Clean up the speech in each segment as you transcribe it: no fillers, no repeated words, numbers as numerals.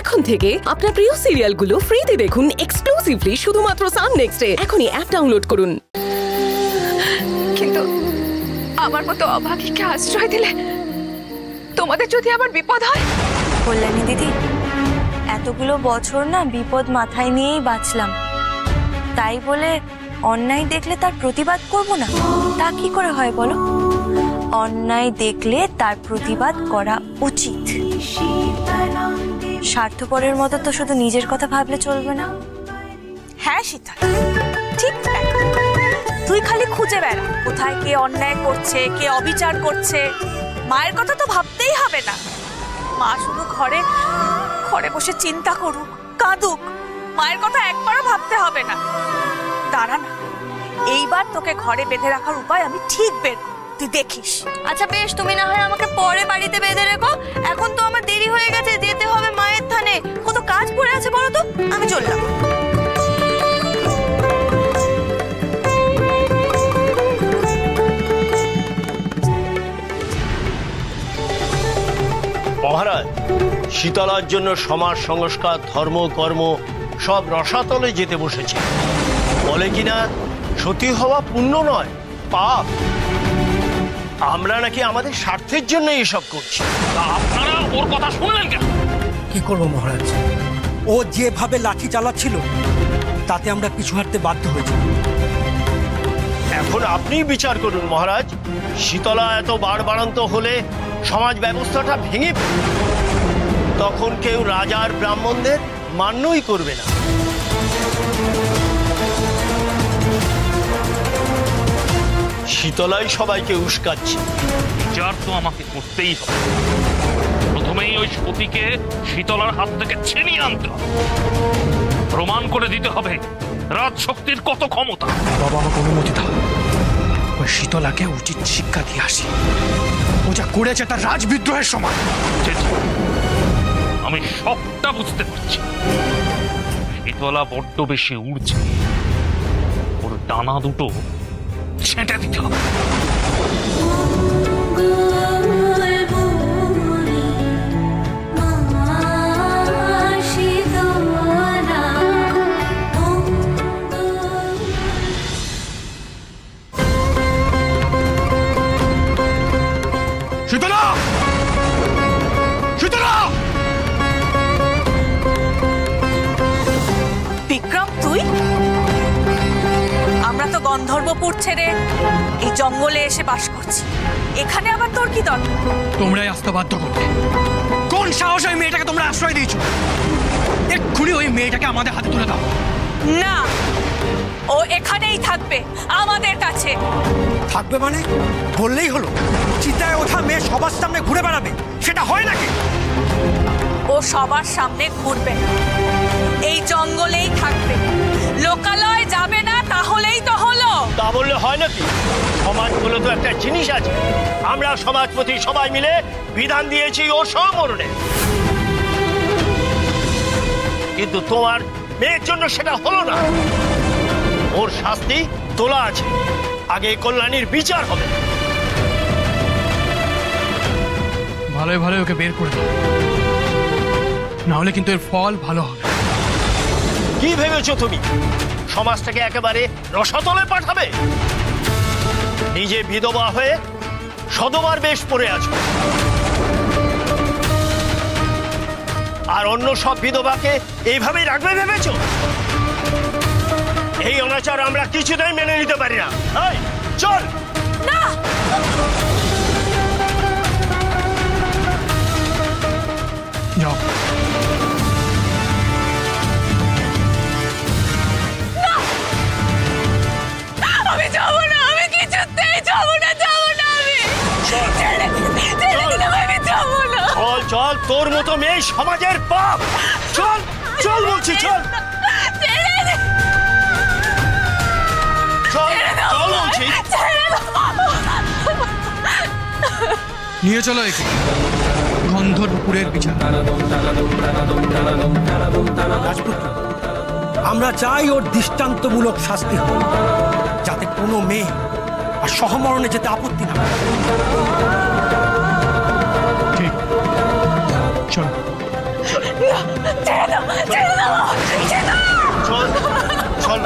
এখন থেকে আপনার প্রিয় সিরিয়ালগুলো ফ্রিতে দেখুন এক্সক্লুসিভলি শুধুমাত্র সান নেক্সটে। এখনই অ্যাপ ডাউনলোড করুন। কিন্তু আমার মতো অভাগীকে আশ্রয় দিলে তোমাদের যদি আবার বিপদ হয়। কল্যাণী দিদি, এতগুলো বছর না বিপদ মাথায় নিয়েই বাঁচলাম, তাই বলে অন্যায় দেখলে তার প্রতিবাদ করব না, তা কি করে হয় বলো? অন্যায় দেখলে তার প্রতিবাদ করা উচিত। স্বার্থপরের মতো তো শুধু নিজের কথা ভাবলে চলবে না। হ্যাঁ শীতল, ঠিক তাই। তুই খালি খুঁজে বেড়া কোথায় কে অন্যায় করছে, কে অবিচার করছে। মায়ের কথা তো ভাবতেই হবে না। মা শুধু ঘরে ঘরে বসে চিন্তা করুক, কাঁদুক, মায়ের কথা একবারও ভাবতে হবে না। দাঁড়া না, এইবার তোকে ঘরে বেঁধে রাখার উপায় আমি ঠিক বের করব, তুই দেখিস। আচ্ছা বেশ, তুমি না হয় আমাকে পরে বাড়িতে বেঁধে রেখো। এখন তো আমার দেরি হয়ে গেছে, যেতে হবে মায়ের থানে। কত কাজ পড়ে আছে বলো তো, আমি চললাম। মহারাজ, শীতলার জন্য সমাজ সংস্কার, ধর্ম, কর্ম সব রসাতলে যেতে বসেছে। বলে কিনা সতী হওয়া পুণ্য নয়, পাপ। আমরা নাকি আমাদের স্বার্থের জন্য এসব করছি। আপনারা ওর কথা শুনলেন কেন? কি করব মহারাজ, ও যেভাবে লাঠি চালাচ্ছিল তাতে আমরা পিছু হাঁটতে বাধ্য হয়েছি। এখন আপনি বিচার করুন মহারাজ। শীতলা এত বাড়বাড়ন্ত হলে সমাজ ব্যবস্থাটা ভেঙে পড়বে। তখন কেউ রাজার ব্রাহ্মণদের মান্যই করবে না। শীতলাই সবাইকে উস্কাচ্ছে। বিচার তো আমাকে করতেই হবে। প্রথমেই ওই সতীকে শীতলার হাত থেকে ছিনিয়ে আনতে হবে, প্রমাণ করে দিতে হবে রাজশক্তির কত ক্ষমতা। বাবা আমাকে অনুমতি দাও, ওই শীতলাকে উচিত শিক্ষা দিয়ে আসি। ও যা করেছে তার রাজবিদ্রোহের সমান। আমি সবটা বুঝতে পারছি। শীতলা বড্ড বেশি উড়ছে, ওর ডানা দুটো ছেঁটে দিতে হবে। শীতলা! শীতলা! বিক্রম, তুই? আমরা তো গন্ধর্বপুর ছেড়ে এই জঙ্গলে এসে বাস করছি, এখানে আবার তোর কি দরকার? তোমরাই আসতে বাধ্য করবে। কোন সাহস ওই মেয়েটাকে তোমরা আশ্রয় দিয়েছো? এক্ষুনি ওই মেয়েটাকে আমাদের হাতে তুলে দাও। না, ও এখানেই থাকবে, আমাদের কাছে থাকবে মানে? বললেই হলো চিতায় ওঠা মেয়ে সবার সামনে ঘুরে বেড়াবে, সেটা হয় নাকি? ও সবার সামনে ঘুরবে না, এই জঙ্গলেই থাকবে, লোকালয় যাবে না। তাহলেই তো হলো। তা বললে হয় নাকি? সমাজ বলে তো একটা জিনিস আছে। আমরা সমাজপতি সবাই মিলে বিধান দিয়েছি ওর সমরণে, কিন্তু তোমার মেয়ের জন্য সেটা হলো না। ওর শাস্তি তোলা আছে, আগে কল্যাণীর বিচার হবে। ভালোই ভালোই ওকে বের করে দাও, না হলে কিন্তু এর ফল ভালো হবে। কি ভেবেছো তুমি সমাজটাকে একেবারে রসাতলে পাঠাবে? নিজে বিধবা হয়ে সদবার বেশ পড়ে আছো, আর অন্য সব বিধবাকে এইভাবেই রাখবে ভেবেছো? এই অনাচার আমরা কিছুতেই মেনে নিতে পারি না। এই চল না, যাও। আমি যাবো না, আমি কিছুতেই যাবো না, যাবো না। আমি ছেড়ে দিলাম, আমি যাবো না। চল চল, তোর মতো মেয়ে সমাজের পাপ। চল চল বলছি, চল চল চল বলছি। নিয়ে চলো একে গন্ধর্বপুরের বিচার। রাজপুত্র, আমরা চাই ওর দৃষ্টান্তমূলক শাস্তি হোক, যাতে কোনো মেয়ে আর সহমরণে যেতে আপত্তি না। ঠিক, চলো। ছেড়ে দাও, ছেড়ে দাও, ছেড়ে দাও। চল চল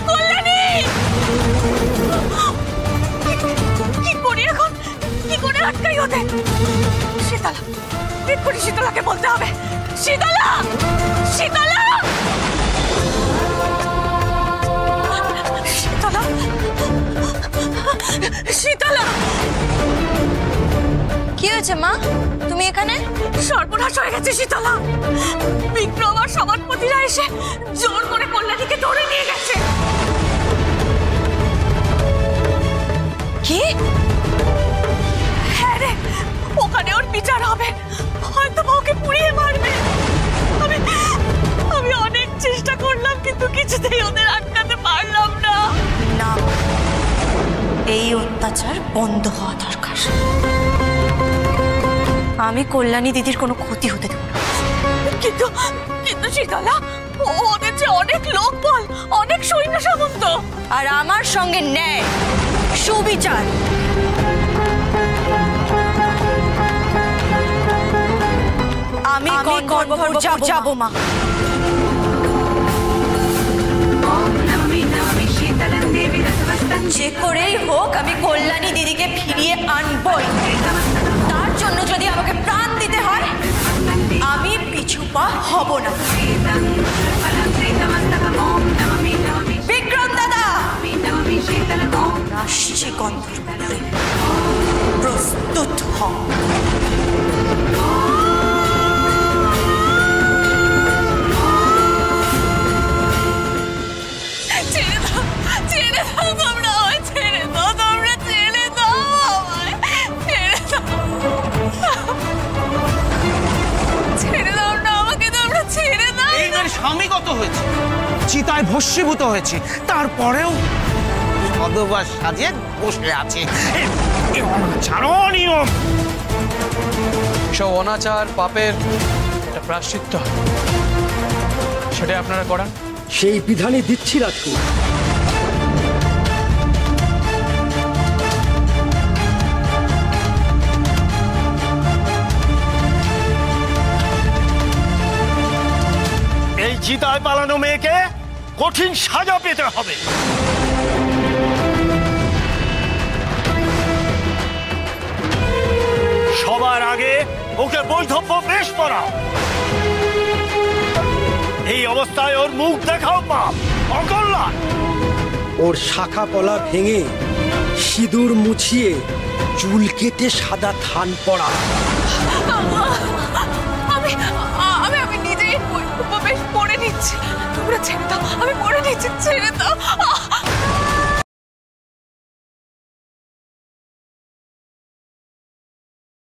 কল্যাণী! কি করি এখন? কি করে আটকাই ওদের? শীতলা, এক্ষুনি শীতলাকে বলতে হবে। শীতলা! শীতলা! শীতলা! শীতলা! কি হয়েছে মা, তুমি এখানে? সর্বনাশ হয়ে গেছে শীতলা। বিক্রম আর সমাজপতিরা এসে জোর করে কল্যাণীকে ধরে নিয়ে গেছে। কি? হ্যাঁ রে, ওখানে ওর বিচার হবে, হয়তো ওকে পুড়িয়ে মারবে। আমি অনেক চেষ্টা করলাম, কিন্তু কিছুতেই ওদের আটকাতে পারলাম না। না, এই অত্যাচার বন্ধ হওয়া দরকার। আমি কল্যাণী দিদির কোনো ক্ষতি হতে দেব না। কিন্তু কিন্তু শীতলা, ওদের যে অনেক লোক বল, অনেক সৈন্য সামন্ত, আর আমার সঙ্গে ন্যায় সুবিচার। আমি গর্ভগর্ভ যাব মা। যে করেই হোক আমি কল্যাণী দিদিকে ফিরিয়ে আনবই। তার জন্য যদি আমাকে প্রাণ দিতে হয়, আমি পিছু পা হব না। বিক্রম দাদা, আসছে গন্ধর্ব, প্রস্তুত হও। ছেড়ে দাও, ছেড়ে দাও তোমরা আমায়, ছেড়ে দাও, তোমরা ছেড়ে দাও আমায়, ছেড়ে দাও, ছেড়ে দাও না আমাকে, তোমরা ছেড়ে দাও। এইবার স্বামীগত হয়েছে, চিতায় ভস্মীভূত হয়েছে, তারপরেও সদবাস সাজে বসে আছে। নিয়ম সব অনাচার পাপের একটা প্রায়শ্চিত্ত, সেটাই আপনারা করান। সেই বিধানই দিচ্ছি রাজকুমার। এই চিতায় পালানো মেয়েকে কঠিন সাজা পেতে হবে। সবার আগে ওকে বৈধব্য পেশ করাও। এই অবস্থায় ওর মুখ দেখাও পাপ, অকল্যাণ। ওর শাখা পলা ভেঙে সিঁদুর মুছিয়ে চুল কেটে সাদা থান পড়া। আমি নিজেই বেশ পড়ে নিচ্ছি, তোমরা ছেড়ে দাও, আমি পড়ে নিচ্ছি, ছেড়ে দাও,